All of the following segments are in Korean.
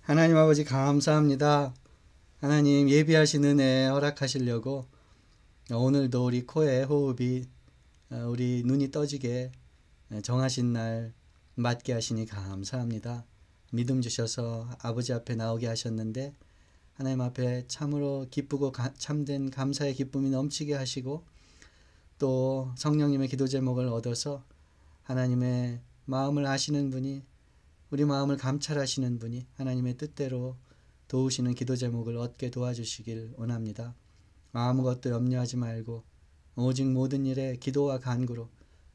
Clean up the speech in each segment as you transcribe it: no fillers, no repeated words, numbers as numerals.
하나님 아버지 감사합니다. 하나님 예비하신 은혜 허락하시려고 오늘도 우리 코에 호흡이 우리 눈이 떠지게 정하신 날 맞게 하시니 감사합니다. 믿음 주셔서 아버지 앞에 나오게 하셨는데 하나님 앞에 참으로 기쁘고 참된 감사의 기쁨이 넘치게 하시고 또 성령님의 기도 제목을 얻어서 하나님의 마음을 아시는 분이 우리 마음을 감찰하시는 분이 하나님의 뜻대로 도우시는 기도 제목을 얻게 도와주시길 원합니다. 아무것도 염려하지 말고 오직 모든 일에 기도와 간구로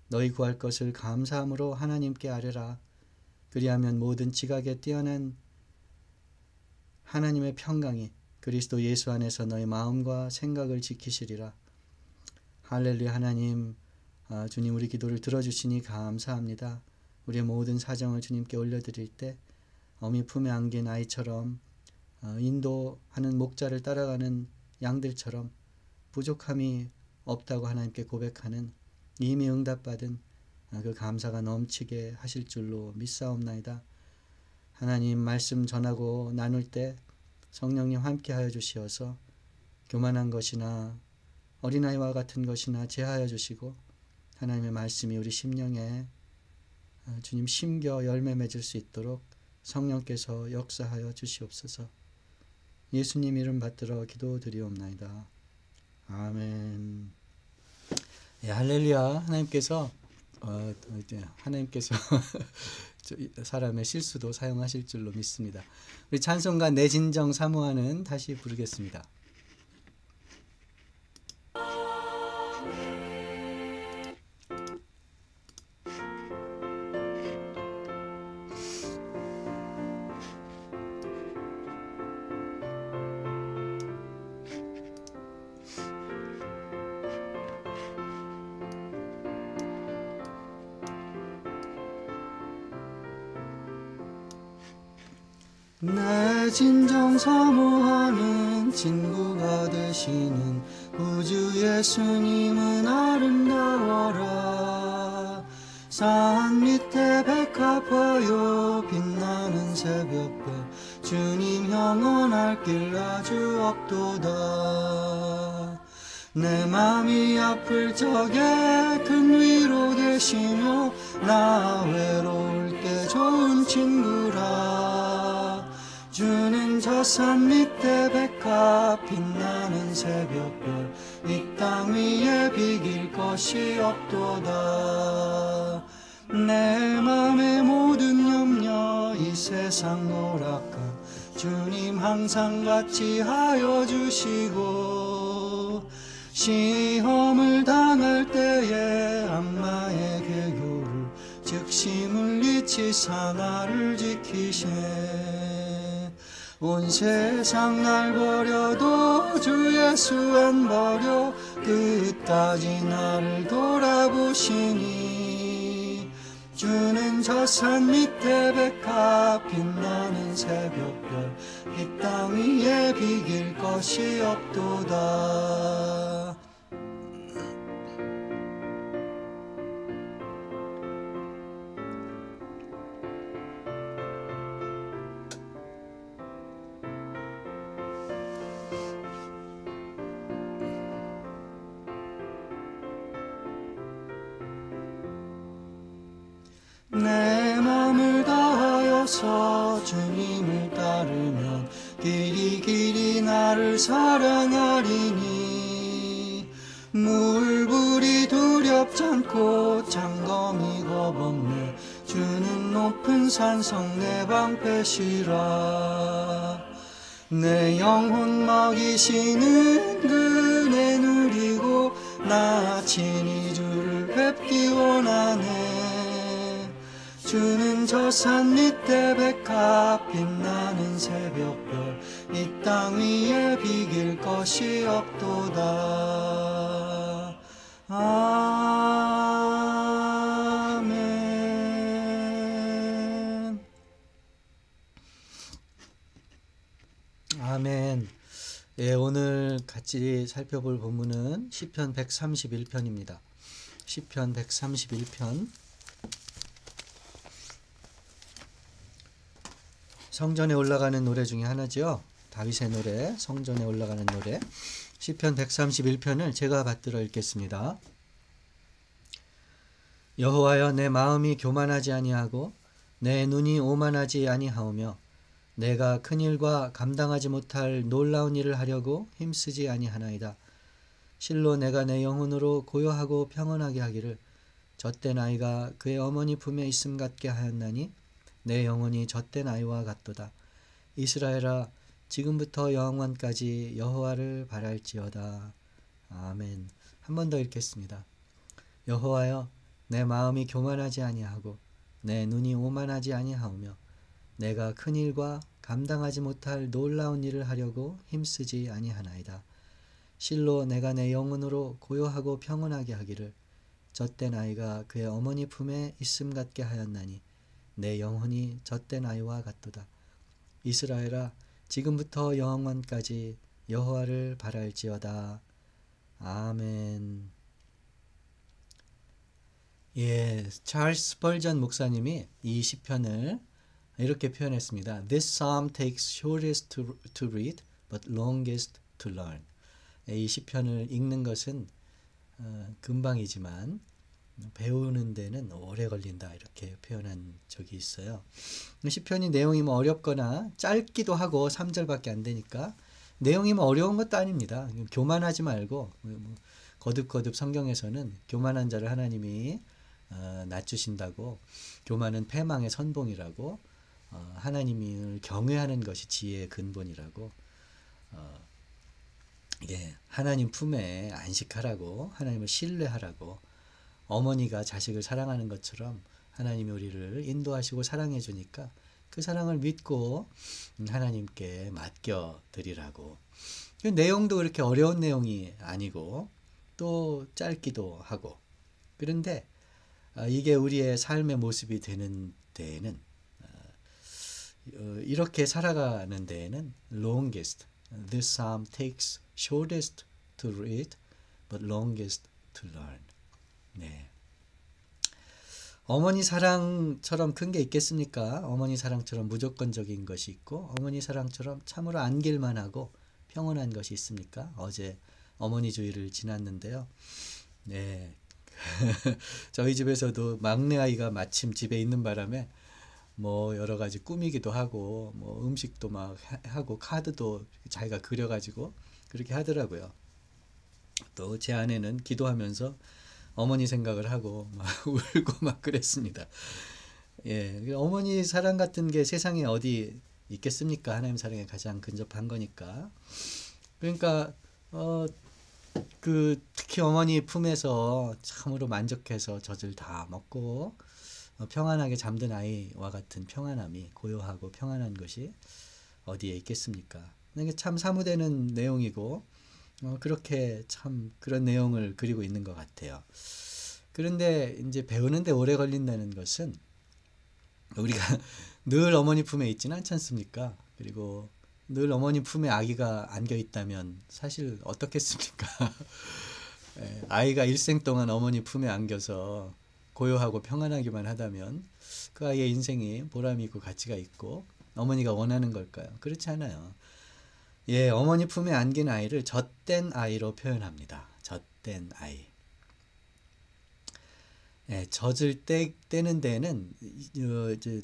너희 구할 것을 감사함으로 하나님께 아뢰라. 그리하면 모든 지각에 뛰어난 하나님의 평강이 그리스도 예수 안에서 너희 마음과 생각을 지키시리라. 할렐루야. 하나님, 주님 우리 기도를 들어주시니 감사합니다. 우리의 모든 사정을 주님께 올려드릴 때 어미 품에 안긴 아이처럼 인도하는 목자를 따라가는 양들처럼 부족함이 없다고 하나님께 고백하는 이미 응답받은 그 감사가 넘치게 하실 줄로 믿사옵나이다. 하나님 말씀 전하고 나눌 때 성령님 함께하여 주시어서 교만한 것이나 어린아이와 같은 것이나 제하여 주시고 하나님의 말씀이 우리 심령에 주님 심겨 열매 맺을 수 있도록 성령께서 역사하여 주시옵소서. 예수님 이름 받들어 기도드리옵나이다. 아멘. 예, 할렐루야. 하나님께서 사람의 실수도 사용하실 줄로 믿습니다. 우리 찬송가 내 진정 사모하는 다시 부르겠습니다. 내 진정 사모하는 친구가 되시는 우주 예수님은 아름다워라. 산 밑에 백합화요 빛나는 새벽별 주님 영원할 길 아주 없도다. 내 맘이 아플 적에 큰 위로 되시며 나 외로울 때 좋은 친구라. 주는 저 산 밑에 백합 빛나는 새벽별 이 땅 위에 비길 것이 없도다. 내 맘의 모든 염려 이 세상 노랗까 주님 항상 같이 하여 주시고 시험을 당할 때에 악마의 괴교를 즉시 물리치사 나를 지키세. 온 세상 날 버려도 주 예수 안 버려 끝까지 나를 돌아보시니. 주는 저 산 밑에 백합 빛나는 새벽별 이 땅 위에 비길 것이 없도다. 내 맘을 다하여서 주님을 따르면 길이 길이 나를 사랑하리니. 물불이 두렵지 않고 장검이 겁없네 주는 높은 산성 내 방패시라. 내 영혼 먹이시는 그네 누리고 나 친히 주를 뵙기 원하네. 주는 저 산 밑에 백합 빛나는 새벽별 이 땅 위에 비길 것이 없도다. 아멘. 아멘. 예, 오늘 같이 살펴볼 본문은 시편 131편입니다. 시편 131편 성전에 올라가는 노래 중에 하나죠. 다윗의 노래, 성전에 올라가는 노래. 시편 131편을 제가 받들어 읽겠습니다. 여호와여, 내 마음이 교만하지 아니하고 내 눈이 오만하지 아니하오며 내가 큰 일과 감당하지 못할 놀라운 일을 하려고 힘쓰지 아니하나이다. 실로 내가 내 영혼으로 고요하고 평온하게 하기를 젖된 아이가 그의 어머니 품에 있음 같게 하였나니 내 영혼이 젖된 아이와 같도다. 이스라엘아, 지금부터 영원까지 여호와를 바랄지어다. 아멘. 한 번 더 읽겠습니다. 여호와여, 내 마음이 교만하지 아니하고 내 눈이 오만하지 아니하오며 내가 큰 일과 감당하지 못할 놀라운 일을 하려고 힘쓰지 아니하나이다. 실로 내가 내 영혼으로 고요하고 평온하게 하기를 젖된 아이가 그의 어머니 품에 있음 같게 하였나니 내 영혼이 젖된 아이와 같도다. 이스라엘아, 지금부터 영원까지 여호와를 바랄지어다. 아멘. 예, 찰스 스펄전 목사님이 이 시편을 이렇게 표현했습니다. This psalm takes shortest to read, but longest to learn. 이 시편을 읽는 것은 금방이지만 배우는 데는 오래 걸린다, 이렇게 표현한 적이 있어요. 시편이 내용이 뭐 어렵거나 짧기도 하고 3절밖에 안 되니까 내용이 뭐 어려운 것도 아닙니다. 교만하지 말고, 거듭거듭 성경에서는 교만한 자를 하나님이 낮추신다고, 교만은 패망의 선봉이라고, 하나님을 경외하는 것이 지혜의 근본이라고, 하나님 품에 안식하라고, 하나님을 신뢰하라고, 어머니가 자식을 사랑하는 것처럼 하나님이 우리를 인도하시고 사랑해 주니까 그 사랑을 믿고 하나님께 맡겨 드리라고. 그 내용도 그렇게 어려운 내용이 아니고 또 짧기도 하고, 그런데 이게 우리의 삶의 모습이 되는 데에는, 이렇게 살아가는 데에는 longest, this psalm takes shortest to read but longest to learn. 네. 어머니 사랑처럼 큰 게 있겠습니까? 어머니 사랑처럼 무조건적인 것이 있고 어머니 사랑처럼 참으로 안길만 하고 평온한 것이 있습니까? 어제 어머니 주일을 지났는데요. 네. 저희 집에서도 막내 아이가 마침 집에 있는 바람에 뭐 여러 가지 꾸미기도 하고 뭐 음식도 막 하고 카드도 자기가 그려가지고 그렇게 하더라고요. 또 제 아내는 기도하면서 어머니 생각을 하고 막 울고 막 그랬습니다. 예, 어머니 사랑 같은 게 세상에 어디 있겠습니까? 하나님 사랑에 가장 근접한 거니까. 그러니까 특히 어머니 품에서 참으로 만족해서 젖을 다 먹고 평안하게 잠든 아이와 같은 평안함이, 고요하고 평안한 것이 어디에 있겠습니까? 이게 참 사무되는 내용이고 그렇게 참 그런 내용을 그리고 있는 것 같아요. 그런데 이제 배우는데 오래 걸린다는 것은 우리가 늘 어머니 품에 있지는 않지 않습니까? 그리고 늘 어머니 품에 아기가 안겨 있다면 사실 어떻겠습니까? 아이가 일생 동안 어머니 품에 안겨서 고요하고 평안하기만 하다면 그 아이의 인생이 보람이 있고 가치가 있고 어머니가 원하는 걸까요? 그렇지 않아요. 예, 어머니 품에 안긴 아이를 젖된 아이로 표현합니다. 젖된 아이. 예, 젖을 떼는 데는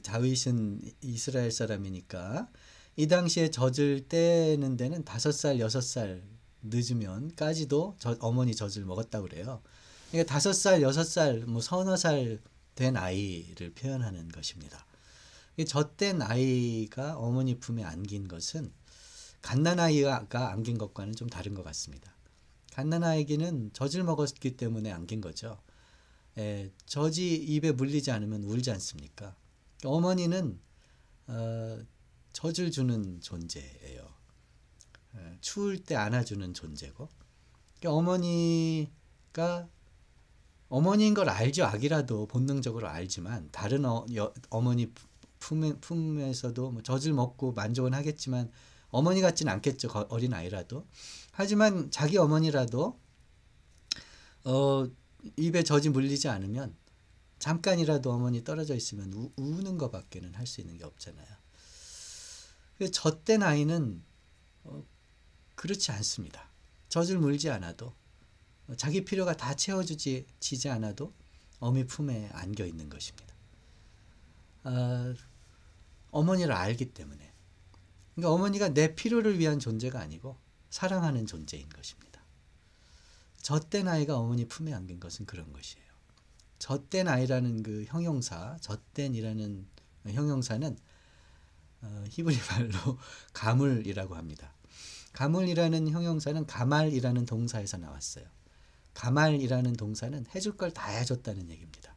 다윗은 이스라엘 사람이니까 이 당시에 젖을 떼는 데는 5살, 6살 늦으면까지도 어머니 젖을 먹었다고 그래요. 그러니까 5살, 6살, 뭐 서너 살 된 아이를 표현하는 것입니다. 이 젖된 아이가 어머니 품에 안긴 것은 갓난아이가 안긴 것과는 좀 다른 것 같습니다. 갓난아이기는 젖을 먹었기 때문에 안긴 거죠. 젖이 입에 물리지 않으면 울지 않습니까? 어머니는 젖을 주는 존재예요. 추울 때 안아주는 존재고, 어머니가 어머니인 걸 알죠. 아기라도 본능적으로 알지만 다른 어머니 품에서도 뭐 젖을 먹고 만족은 하겠지만 어머니 같지는 않겠죠. 어린 아이라도. 하지만 자기 어머니라도 입에 젖이 물리지 않으면 잠깐이라도 어머니 떨어져 있으면 우는 것밖에는 할 수 있는 게 없잖아요. 젖된 아이는 그렇지 않습니다. 젖을 물지 않아도 자기 필요가 다 채워지지 않아도 어미 품에 안겨 있는 것입니다. 어머니를 알기 때문에. 그러니까 어머니가 내 필요를 위한 존재가 아니고 사랑하는 존재인 것입니다. 젖된 아이가 어머니 품에 안긴 것은 그런 것이에요. 젖된 아이라는 그 형용사, 젖된이라는 형용사는 히브리 말로 가물이라고 합니다. 가물이라는 형용사는 가말이라는 동사에서 나왔어요. 가말이라는 동사는 해줄 걸 다 해줬다는 얘기입니다.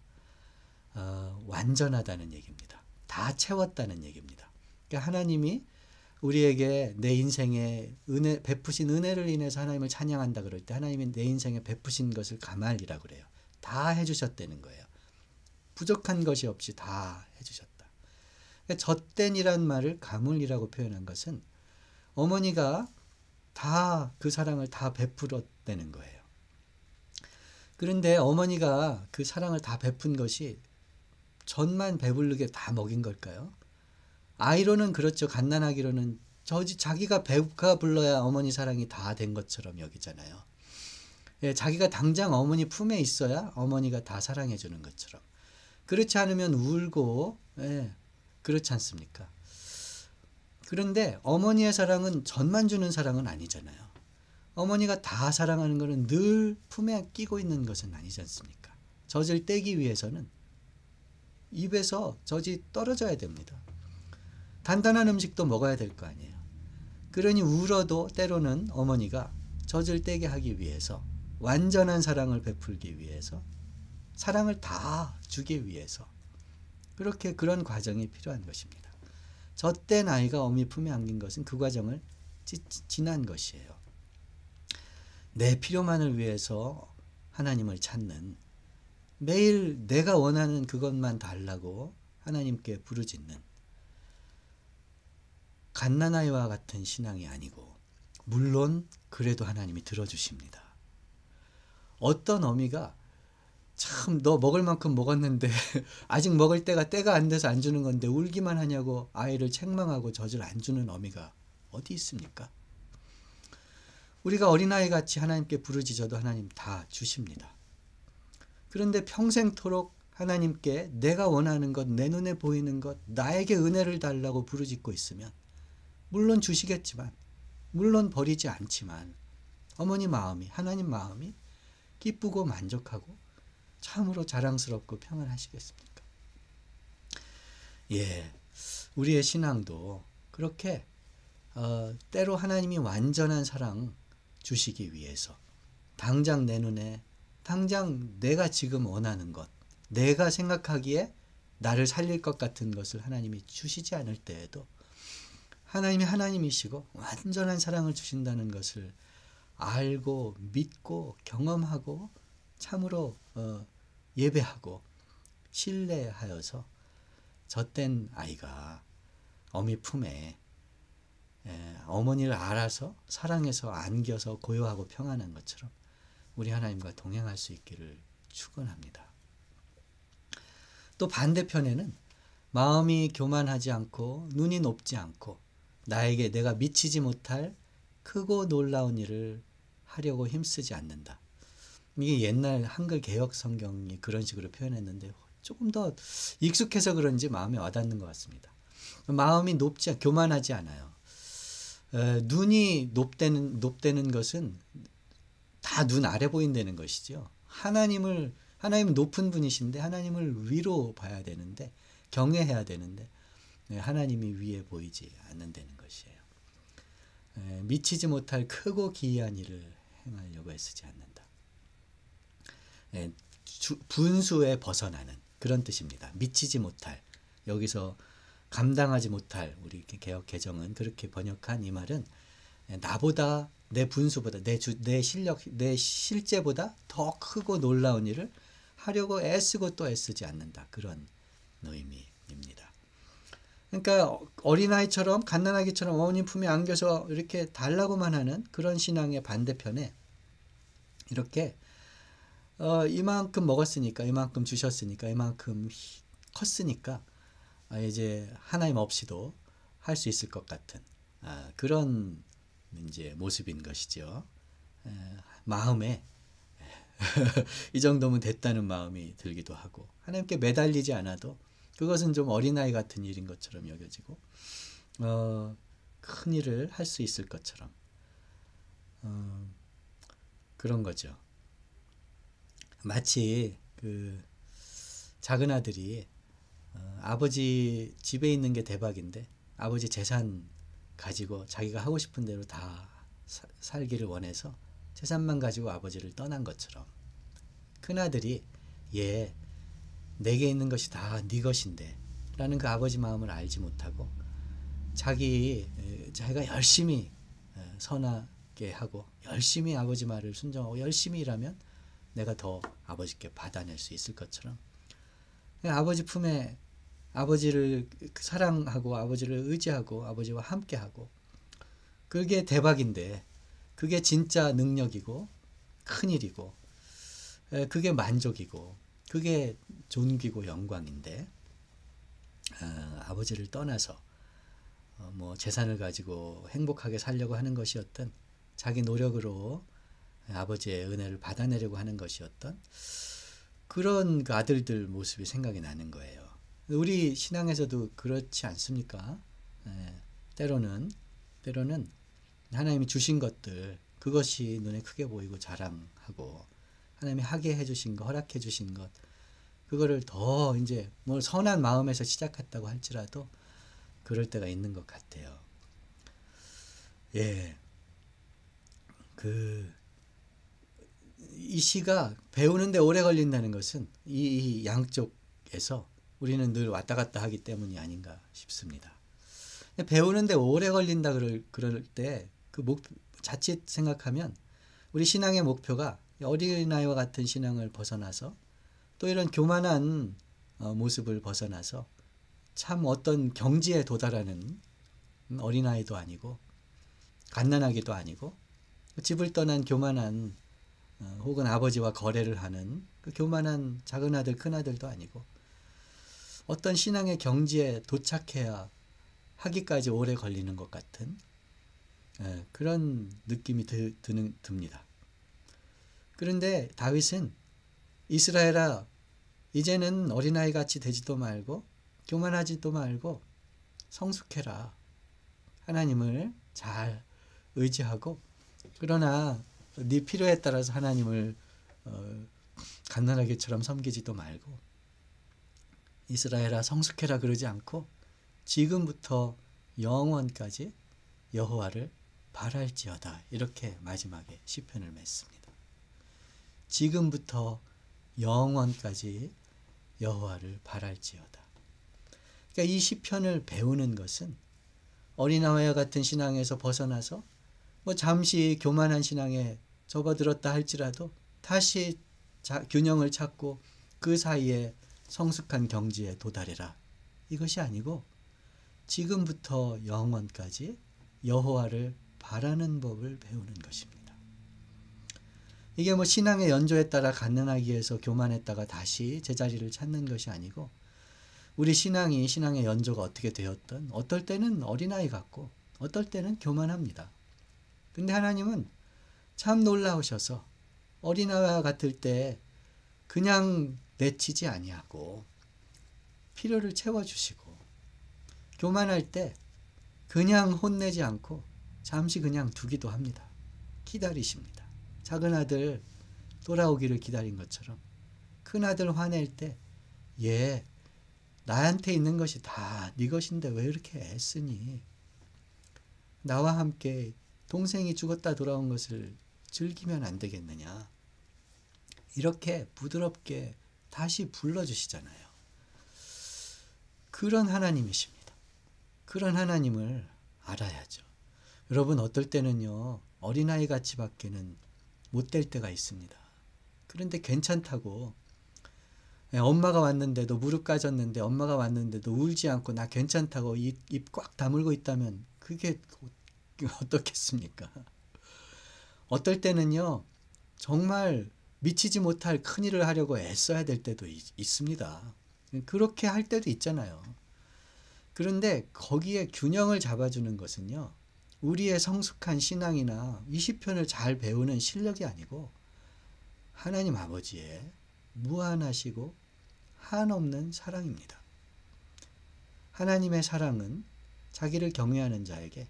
완전하다는 얘기입니다. 다 채웠다는 얘기입니다. 그러니까 하나님이 우리에게 내 인생에 베푸신 은혜를 인해서 하나님을 찬양한다 그럴 때 하나님이 내 인생에 베푸신 것을 가말이라고 그래요. 다 해주셨다는 거예요. 부족한 것이 없이 다 해주셨다. 그러니까 젖된이란 말을 가물이라고 표현한 것은 어머니가 다 그 사랑을 다 베풀었다는 거예요. 그런데 어머니가 그 사랑을 다 베푼 것이 젖만 배부르게 다 먹인 걸까요? 아이로는 그렇죠. 갓난아기로는 자기가 배가 불러야 어머니 사랑이 다 된 것처럼 여기잖아요. 예, 자기가 당장 어머니 품에 있어야 어머니가 다 사랑해 주는 것처럼. 그렇지 않으면 울고, 예, 그렇지 않습니까? 그런데 어머니의 사랑은 젖만 주는 사랑은 아니잖아요. 어머니가 다 사랑하는 것은 늘 품에 끼고 있는 것은 아니지 않습니까? 젖을 떼기 위해서는 입에서 젖이 떨어져야 됩니다. 단단한 음식도 먹어야 될 거 아니에요. 그러니 울어도 때로는 어머니가 젖을 떼게 하기 위해서, 완전한 사랑을 베풀기 위해서, 사랑을 다 주기 위해서 그렇게 그런 과정이 필요한 것입니다. 젖된 아이가 어미 품에 안긴 것은 그 과정을 지난 것이에요. 내 필요만을 위해서 하나님을 찾는, 매일 내가 원하는 그것만 달라고 하나님께 부르짖는 갓난아이와 같은 신앙이 아니고, 물론 그래도 하나님이 들어주십니다. 어떤 어미가 참 너 먹을 만큼 먹었는데 아직 먹을 때가 안 돼서 안 주는 건데 울기만 하냐고 아이를 책망하고 젖을 안 주는 어미가 어디 있습니까? 우리가 어린아이같이 하나님께 부르짖어도 하나님 다 주십니다. 그런데 평생토록 하나님께 내가 원하는 것, 내 눈에 보이는 것, 나에게 은혜를 달라고 부르짖고 있으면 물론 주시겠지만, 물론 버리지 않지만 어머니 마음이, 하나님 마음이 기쁘고 만족하고 참으로 자랑스럽고 평안하시겠습니까? 예, 우리의 신앙도 그렇게 때로 하나님이 완전한 사랑 주시기 위해서 당장 내 눈에, 당장 내가 지금 원하는 것, 내가 생각하기에 나를 살릴 것 같은 것을 하나님이 주시지 않을 때에도 하나님이 하나님이시고 완전한 사랑을 주신다는 것을 알고 믿고 경험하고 참으로 예배하고 신뢰하여서 젖된 아이가 어미 품에 어머니를 알아서 사랑해서 안겨서 고요하고 평안한 것처럼 우리 하나님과 동행할 수 있기를 축원합니다. 또 반대편에는 마음이 교만하지 않고 눈이 높지 않고 나에게 내가 미치지 못할 크고 놀라운 일을 하려고 힘쓰지 않는다. 이게 옛날 한글 개역 성경이 그런 식으로 표현했는데 조금 더 익숙해서 그런지 마음에 와닿는 것 같습니다. 마음이 교만하지 않아요. 눈이 높다는 것은 다 눈 아래 보인다는 것이죠. 하나님은 높은 분이신데 하나님을 위로 봐야 되는데, 경외해야 되는데 하나님이 위에 보이지 않는다는 것이에요. 미치지 못할 크고 기이한 일을 행하려고 애쓰지 않는다. 분수에 벗어나는 그런 뜻입니다. 미치지 못할, 여기서 감당하지 못할, 우리 개역 개정은 그렇게 번역한 이 말은 나보다, 내 분수보다, 내 실력, 내 실제보다 더 크고 놀라운 일을 하려고 애쓰고 또 애쓰지 않는다. 그런 의미입니다. 그러니까 어린아이처럼, 갓난아기처럼 어머니 품에 안겨서 이렇게 달라고만 하는 그런 신앙의 반대편에 이렇게 이만큼 먹었으니까, 이만큼 주셨으니까, 이만큼 컸으니까 이제 하나님 없이도 수 있을 것 같은 그런 이제 모습인 것이죠. 마음에 이 정도면 됐다는 마음이 들기도 하고, 하나님께 매달리지 않아도 그것은 좀 어린아이 같은 일인 것처럼 여겨지고, 큰 일을 할 수 있을 것처럼 그런 거죠. 마치 그 작은 아들이 아버지 집에 있는 게 대박인데 아버지 재산 가지고 자기가 하고 싶은 대로 다 살기를 원해서 재산만 가지고 아버지를 떠난 것처럼, 큰아들이 얘 내게 있는 것이 다 네 것인데 라는 그 아버지 마음을 알지 못하고 자기가 열심히 선하게 하고 열심히 아버지 말을 순종하고 열심히 일하면 내가 더 아버지께 받아낼 수 있을 것처럼, 아버지 품에 아버지를 사랑하고 아버지를 의지하고 아버지와 함께하고, 그게 대박인데 그게 진짜 능력이고 큰일이고 그게 만족이고 그게 존귀고 영광인데, 아버지를 떠나서 뭐 재산을 가지고 행복하게 살려고 하는 것이었던, 자기 노력으로 아버지의 은혜를 받아내려고 하는 것이었던 그런 그 아들들 모습이 생각이 나는 거예요. 우리 신앙에서도 그렇지 않습니까? 때로는 하나님이 주신 것들, 그것이 눈에 크게 보이고 자랑하고, 하나님이 하게 해주신 것, 허락해 주신 것, 그거를 더 이제 뭐 선한 마음에서 시작했다고 할지라도 그럴 때가 있는 것 같아요. 예. 이 시가 배우는데 오래 걸린다는 것은 이 양쪽에서 우리는 늘 왔다 갔다 하기 때문이 아닌가 싶습니다. 배우는데 오래 걸린다 그럴 때 그 자칫 생각하면 우리 신앙의 목표가 어린아이와 같은 신앙을 벗어나서 또 이런 교만한 모습을 벗어나서 참 어떤 경지에 도달하는 어린아이도 아니고 갓난아기도 아니고 집을 떠난 교만한 혹은 아버지와 거래를 하는 그 교만한 작은 아들 큰 아들도 아니고, 어떤 신앙의 경지에 도착해야 하기까지 오래 걸리는 것 같은 그런 느낌이 듭니다. 그런데 다윗은 이스라엘아 이제는 어린아이 같이 되지도 말고 교만하지도 말고 성숙해라. 하나님을 잘 의지하고, 그러나 네 필요에 따라서 하나님을 갓난아기처럼 섬기지도 말고, 이스라엘아 성숙해라 그러지 않고 지금부터 영원까지 여호와를 바랄지어다, 이렇게 마지막에 시편을 맺습니다. 지금부터 영원까지 여호와를 바랄지어다. 그러니까 이 시편을 배우는 것은 어린아이와 같은 신앙에서 벗어나서 뭐 잠시 교만한 신앙에 접어들었다 할지라도 다시 균형을 찾고 그 사이에 성숙한 경지에 도달해라, 이것이 아니고 지금부터 영원까지 여호와를 바라는 법을 배우는 것입니다. 이게 뭐 신앙의 연조에 따라 갓난아기에서 교만했다가 다시 제자리를 찾는 것이 아니고, 우리 신앙의 연조가 어떻게 되었던, 어떨 때는 어린아이 같고 어떨 때는 교만합니다. 근데 하나님은 참 놀라우셔서 어린아이와 같을 때 그냥 내치지 아니하고 필요를 채워주시고, 교만할 때 그냥 혼내지 않고 잠시 그냥 두기도 합니다. 기다리십니다. 작은 아들 돌아오기를 기다린 것처럼 큰 아들 화낼 때 얘 나한테 있는 것이 다 네 것인데 왜 이렇게 애쓰니? 나와 함께 동생이 죽었다 돌아온 것을 즐기면 안 되겠느냐? 이렇게 부드럽게 다시 불러주시잖아요. 그런 하나님이십니다. 그런 하나님을 알아야죠. 여러분, 어떨 때는요 어린아이 같이 밖에는 못 될 때가 있습니다. 그런데 괜찮다고, 엄마가 왔는데도, 무릎 까졌는데 엄마가 왔는데도 울지 않고 나 괜찮다고 입 꽉 다물고 있다면 그게 어떻겠습니까? 어떨 때는요 정말 미치지 못할 큰일을 하려고 애써야 될 때도 있습니다. 그렇게 할 때도 있잖아요. 그런데 거기에 균형을 잡아주는 것은요, 우리의 성숙한 신앙이나 20편을 잘 배우는 실력이 아니고 하나님 아버지의 무한하시고 한없는 사랑입니다. 하나님의 사랑은 자기를 경외하는 자에게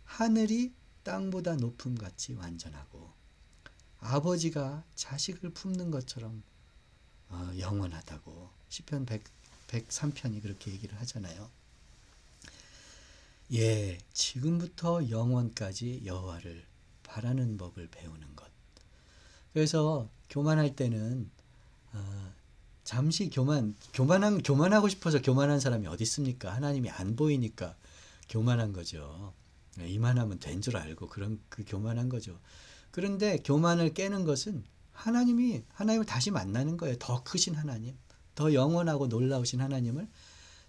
하늘이 땅보다 높음같이 완전하고 아버지가 자식을 품는 것처럼 영원하다고 시편 103편이 그렇게 얘기를 하잖아요. 예, 지금부터 영원까지 여호와를 바라는 법을 배우는 것. 그래서 교만할 때는 잠시 교만하고 싶어서 교만한 사람이 어디 있습니까? 하나님이 안 보이니까 교만한 거죠. 이만하면 된 줄 알고 그 교만한 거죠. 그런데 교만을 깨는 것은 하나님을 다시 만나는 거예요. 더 크신 하나님, 더 영원하고 놀라우신 하나님을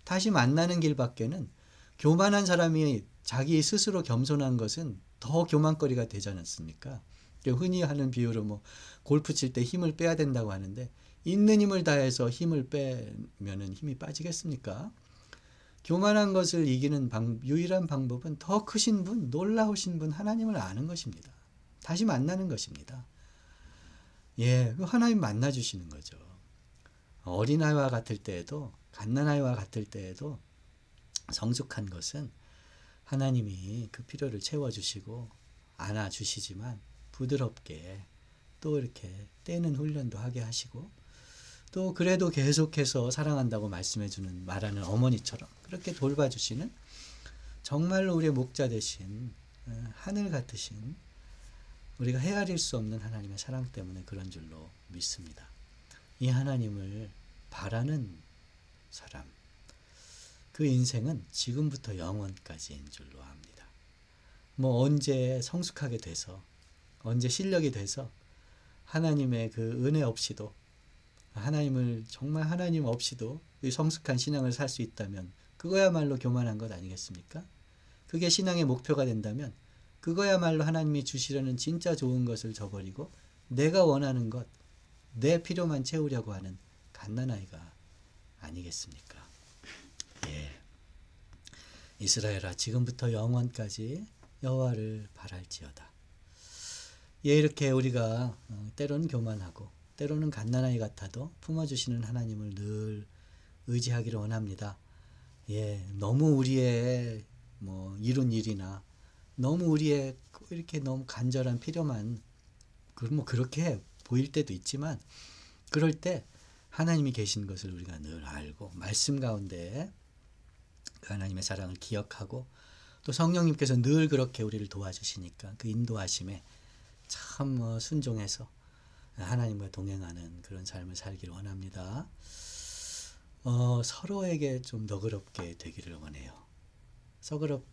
다시 만나는 길밖에는, 교만한 사람이 자기 스스로 겸손한 것은 더 교만거리가 되지 않습니까? 흔히 하는 비유로 골프 칠 때 힘을 빼야 된다고 하는데, 있는 힘을 다해서 힘을 빼면은 힘이 빠지겠습니까? 교만한 것을 이기는 유일한 방법은 더 크신 분, 놀라우신 분 하나님을 아는 것입니다. 다시 만나는 것입니다. 예, 하나님 만나 주시는 거죠. 어린아이와 같을 때에도, 갓난아이와 같을 때에도 성숙한 것은 하나님이 그 필요를 채워주시고 안아주시지만 부드럽게 또 이렇게 떼는 훈련도 하게 하시고, 또 그래도 계속해서 사랑한다고 말씀해주는 말하는 어머니처럼 그렇게 돌봐주시는, 정말로 우리의 목자 되신 하늘 같으신, 우리가 헤아릴 수 없는 하나님의 사랑 때문에 그런 줄로 믿습니다. 이 하나님을 바라는 사람, 그 인생은 지금부터 영원까지인 줄로 압니다. 언제 성숙하게 돼서, 언제 실력이 돼서 하나님의 그 은혜 없이도, 정말 하나님 없이도 이 성숙한 신앙을 살 수 있다면 그거야말로 교만한 것 아니겠습니까? 그게 신앙의 목표가 된다면 그거야말로 하나님이 주시려는 진짜 좋은 것을 저버리고 내가 원하는 것, 내 필요만 채우려고 하는 갓난아이가 아니겠습니까? 예. 이스라엘아, 지금부터 영원까지 여호와를 바랄지어다. 예, 이렇게 우리가 때로는 교만하고 때로는 갓난아이 같아도 품어주시는 하나님을 늘 의지하기를 원합니다. 예, 너무 우리의 이룬 일이나 너무 우리의 이렇게 너무 간절한 필요만 그렇게 보일 때도 있지만, 그럴 때 하나님이 계신 것을 우리가 늘 알고 말씀 가운데 그 하나님의 사랑을 기억하고, 또 성령님께서 늘 그렇게 우리를 도와주시니까 그 인도하심에 참 순종해서 하나님과 동행하는 그런 삶을 살기를 원합니다. 서로에게 좀 너그럽게 되기를 원해요.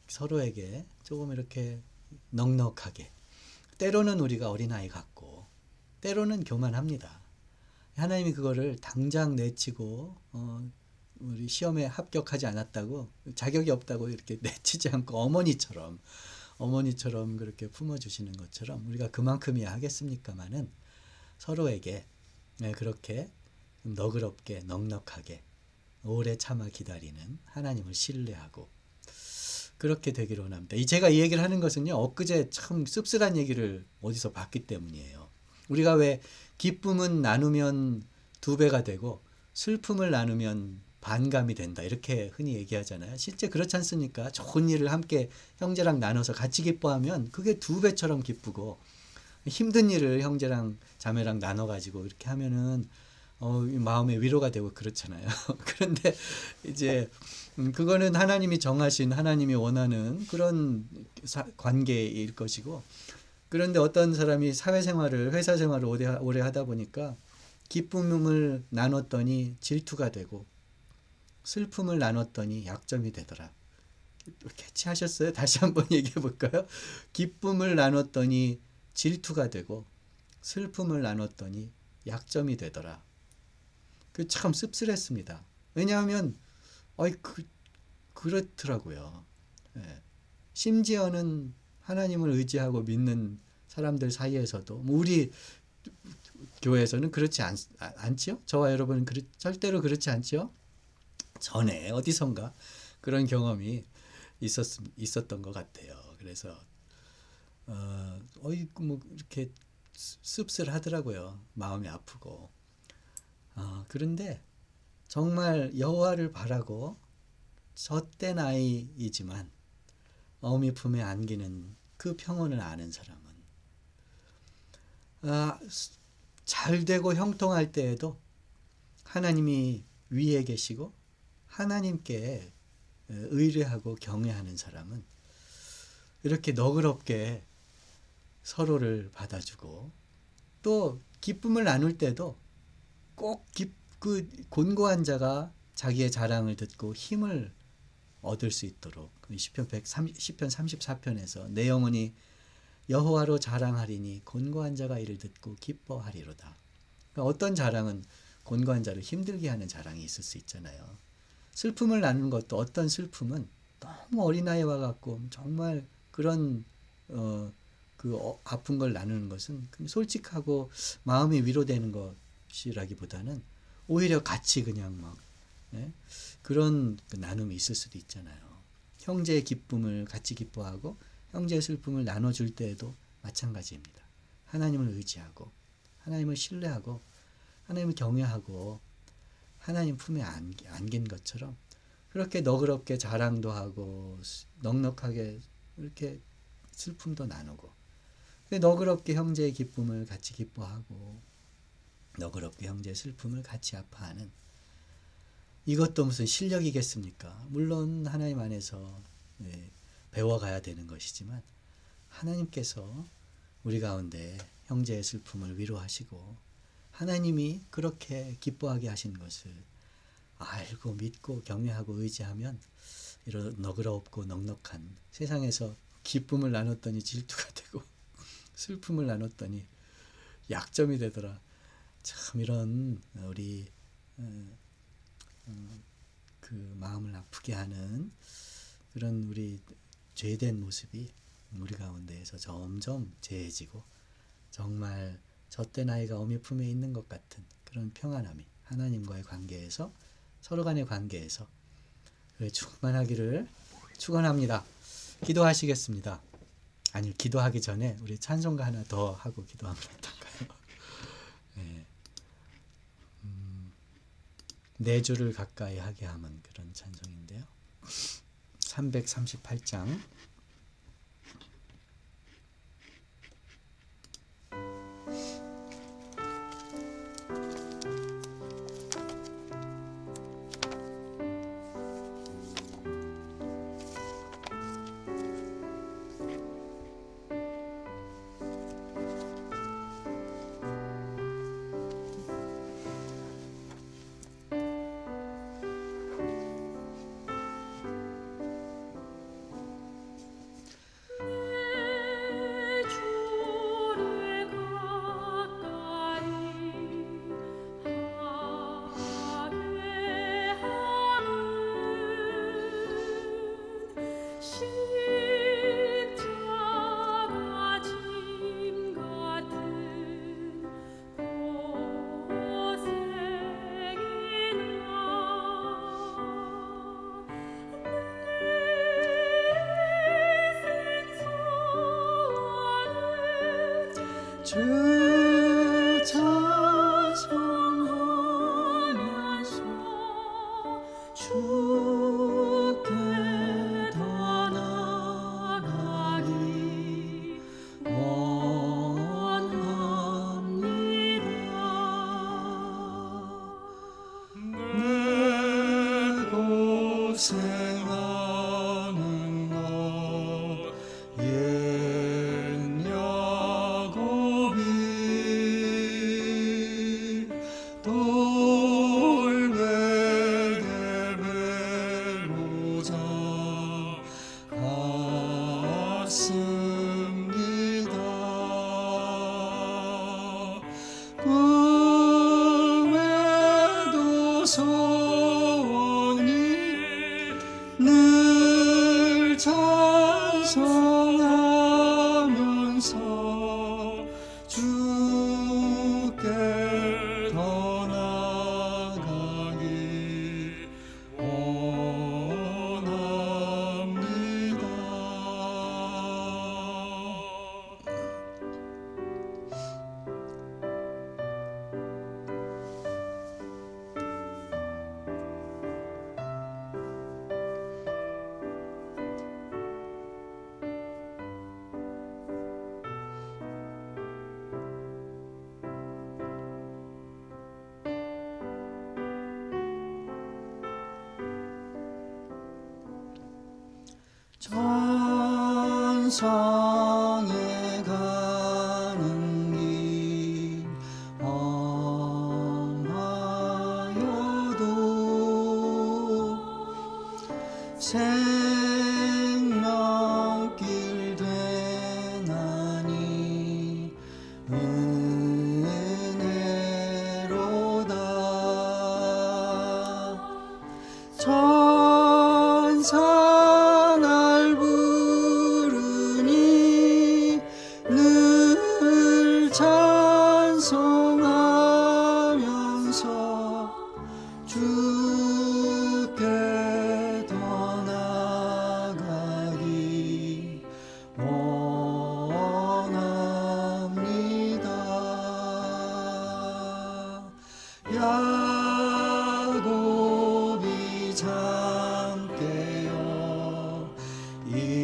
서로에게 조금 이렇게 넉넉하게. 때로는 우리가 어린아이 같고 때로는 교만합니다. 하나님이 그거를 당장 내치고 우리 시험에 합격하지 않았다고, 자격이 없다고 이렇게 내치지 않고 어머니처럼 그렇게 품어주시는 것처럼 우리가 그만큼이야 하겠습니까마는, 서로에게 그렇게 너그럽게 넉넉하게 오래 참아 기다리는 하나님을 신뢰하고 그렇게 되기를 원합니다. 제가 이 얘기를 하는 것은요, 엊그제 참 씁쓸한 얘기를 어디서 봤기 때문이에요. 우리가 왜 기쁨은 나누면 2배가 되고 슬픔을 나누면 반감이 된다, 이렇게 흔히 얘기하잖아요. 실제 그렇지 않습니까? 좋은 일을 함께 형제랑 나눠서 같이 기뻐하면 그게 2배처럼 기쁘고, 힘든 일을 형제랑 자매랑 나눠가지고 이렇게 하면은 마음의 위로가 되고 그렇잖아요. 그런데 이제 그거는 하나님이 정하신, 하나님이 원하는 그런 관계일 것이고, 그런데 어떤 사람이 사회생활을, 회사 생활을 오래 하다 보니까 기쁨을 나눴더니 질투가 되고 슬픔을 나눴더니 약점이 되더라. 캐치하셨어요? 다시 한번 얘기해 볼까요? 기쁨을 나눴더니 질투가 되고 슬픔을 나눴더니 약점이 되더라. 그 참 씁쓸했습니다. 왜냐하면 그렇더라고요. 예. 심지어는 하나님을 의지하고 믿는 사람들 사이에서도, 우리 교회에서는 그렇지 않지요? 저와 여러분은 절대로 그렇지 않지요? 전에 어디선가 그런 경험이 있었던 것 같아요. 그래서 뭐 이렇게 씁쓸하더라고요. 마음이 아프고. 그런데 정말 여호와를 바라고 젖된 아이이지만 어미 품에 안기는 그 평온을 아는 사람은 잘 되고 형통할 때에도 하나님이 위에 계시고 하나님께 의뢰하고 경외하는 사람은 이렇게 너그럽게 서로를 받아주고 또 기쁨을 나눌 때도 꼭 그 곤고한 자가 자기의 자랑을 듣고 힘을 얻을 수 있도록 시편 34편에서 내 영혼이 여호와로 자랑하리니 곤고한 자가 이를 듣고 기뻐하리로다. 그러니까 어떤 자랑은 곤고한 자를 힘들게 하는 자랑이 있을 수 있잖아요. 슬픔을 나누는 것도 어떤 슬픔은 너무 어린아이와 같고 정말 그런 아픈 걸 나누는 것은 솔직하고 마음이 위로되는 것이라기보다는 오히려 같이 그냥 막 그런 나눔이 있을 수도 있잖아요. 형제의 기쁨을 같이 기뻐하고 형제의 슬픔을 나눠줄 때에도 마찬가지입니다. 하나님을 의지하고 하나님을 신뢰하고 하나님을 경외하고 하나님 품에 안긴 것처럼 그렇게 너그럽게 자랑도 하고 넉넉하게 이렇게 슬픔도 나누고 너그럽게 형제의 기쁨을 같이 기뻐하고 너그럽게 형제의 슬픔을 같이 아파하는 이것도 무슨 실력이겠습니까? 물론 하나님 안에서 배워가야 되는 것이지만 하나님께서 우리 가운데 형제의 슬픔을 위로하시고 하나님이 그렇게 기뻐하게 하신 것을 알고 믿고 경외하고 의지하면 이런 너그럽고 넉넉한 세상에서 기쁨을 나눴더니 질투가 되고 슬픔을 나눴더니 약점이 되더라. 참 이런 우리 그 마음을 아프게 하는 그런 우리 죄된 모습이 우리 가운데에서 점점 제해지고 정말 젖된 아이가 어미 품에 있는 것 같은 그런 평안함이 하나님과의 관계에서 서로 간의 관계에서 충만하기를 축원합니다. 기도하시겠습니다. 아니 기도하기 전에 우리 찬송가 하나 더 하고 기도하면 어떨까요? 내 주를 가까이 하게 하면 그런 찬송인데요. 338장 주 찬송하면서 주께 더 나아가기 원합니다. 내 고생하는 것 늘 찬송하면서 주께 더 나아가기 원합니다. 성에 가는 길 험하여도 생명길 되나니 은혜로다. 천사 날 부르니 늘 찬송하면서 주께 더 나아가기 원합니다. 야곱이 잠 깨어 일어난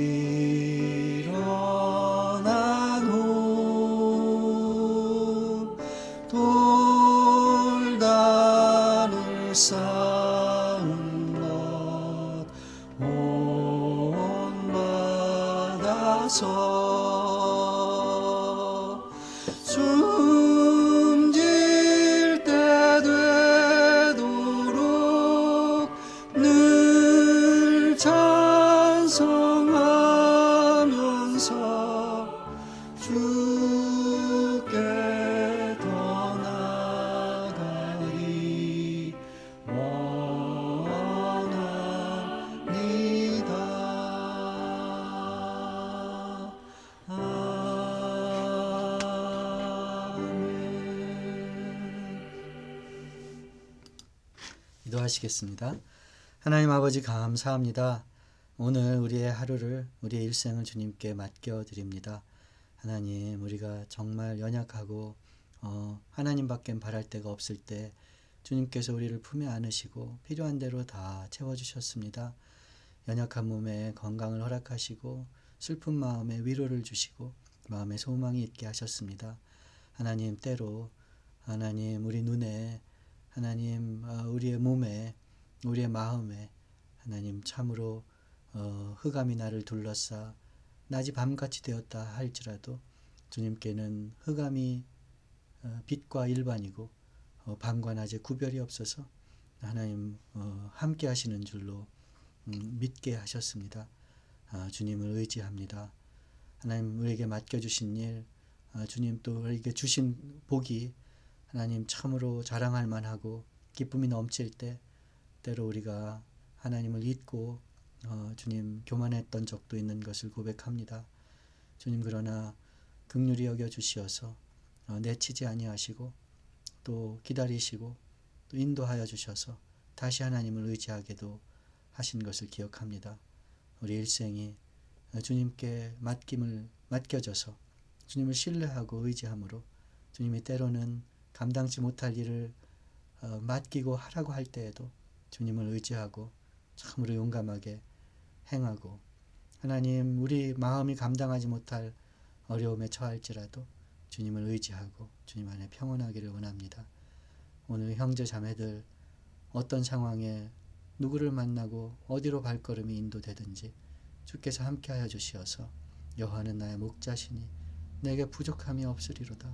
후 돌단을 쌓은 것 본받아서 숨질 때 되도록 늘 찬송하면서 주께 더 나아가기 원합니다. 기도하시겠습니다. 하나님 아버지 감사합니다. 오늘 우리의 하루를, 우리의 일생을 주님께 맡겨드립니다. 하나님, 우리가 정말 연약하고 하나님밖엔 바랄 데가 없을 때 주님께서 우리를 품에 안으시고 필요한 대로 다 채워주셨습니다. 연약한 몸에 건강을 허락하시고 슬픈 마음에 위로를 주시고 마음에 소망이 있게 하셨습니다. 하나님, 때로 하나님 우리 눈에, 하나님 우리의 몸에, 우리의 마음에 하나님 참으로 흑암이 나를 둘러싸 낮이 밤같이 되었다 할지라도 주님께는 흑암이 빛과 일반이고 밤과 낮의 구별이 없어서 하나님 함께 하시는 줄로 믿게 하셨습니다. 주님을 의지합니다. 하나님, 우리에게 맡겨주신 일, 주님 또 우리에게 주신 복이 하나님 참으로 자랑할 만하고 기쁨이 넘칠 때 때로 우리가 하나님을 잊고 주님 교만했던 적도 있는 것을 고백합니다. 주님, 그러나 긍휼히 여겨 주시어서 내치지 아니하시고 또 기다리시고 또 인도하여 주셔서 다시 하나님을 의지하게도 하신 것을 기억합니다. 우리 일생이 주님께 맡겨져서 주님을 신뢰하고 의지함으로 주님이 때로는 감당치 못할 일을 맡기고 하라고 할 때에도 주님을 의지하고 참으로 용감하게 행하고 하나님, 우리 마음이 감당하지 못할 어려움에 처할지라도 주님을 의지하고 주님 안에 평온하기를 원합니다. 오늘 형제 자매들 어떤 상황에 누구를 만나고 어디로 발걸음이 인도되든지 주께서 함께하여 주시어서 여호와는 나의 목자시니 내게 부족함이 없으리로다.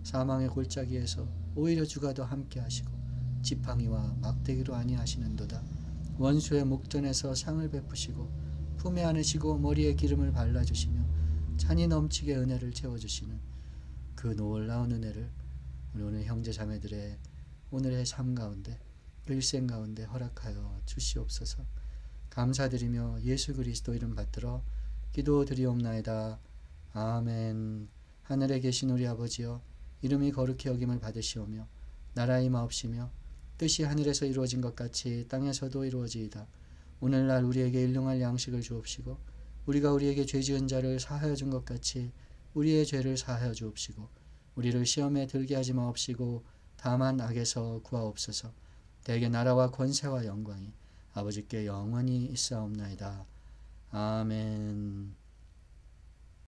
사망의 골짜기에서 오히려 주가 더 함께하시고 지팡이와 막대기로 아니하시는도다. 원수의 목전에서 상을 베푸시고 품에 안으시고 머리에 기름을 발라주시며 잔이 넘치게 은혜를 채워주시는 그 놀라운 은혜를 우리 오늘 형제 자매들의 오늘의 삶 가운데, 일생 가운데 허락하여 주시옵소서. 감사드리며 예수 그리스도 이름 받들어 기도드리옵나이다. 아멘. 하늘에 계신 우리 아버지여, 이름이 거룩히 여김을 받으시오며 나라의 마옵시며 뜻이 하늘에서 이루어진 것 같이 땅에서도 이루어지이다. 오늘날 우리에게 일용할 양식을 주옵시고 우리가 우리에게 죄 지은 자를 사하여 준 것 같이 우리의 죄를 사하여 주옵시고 우리를 시험에 들게 하지 마옵시고 다만 악에서 구하옵소서. 대개 나라와 권세와 영광이 아버지께 영원히 있사옵나이다. 아멘.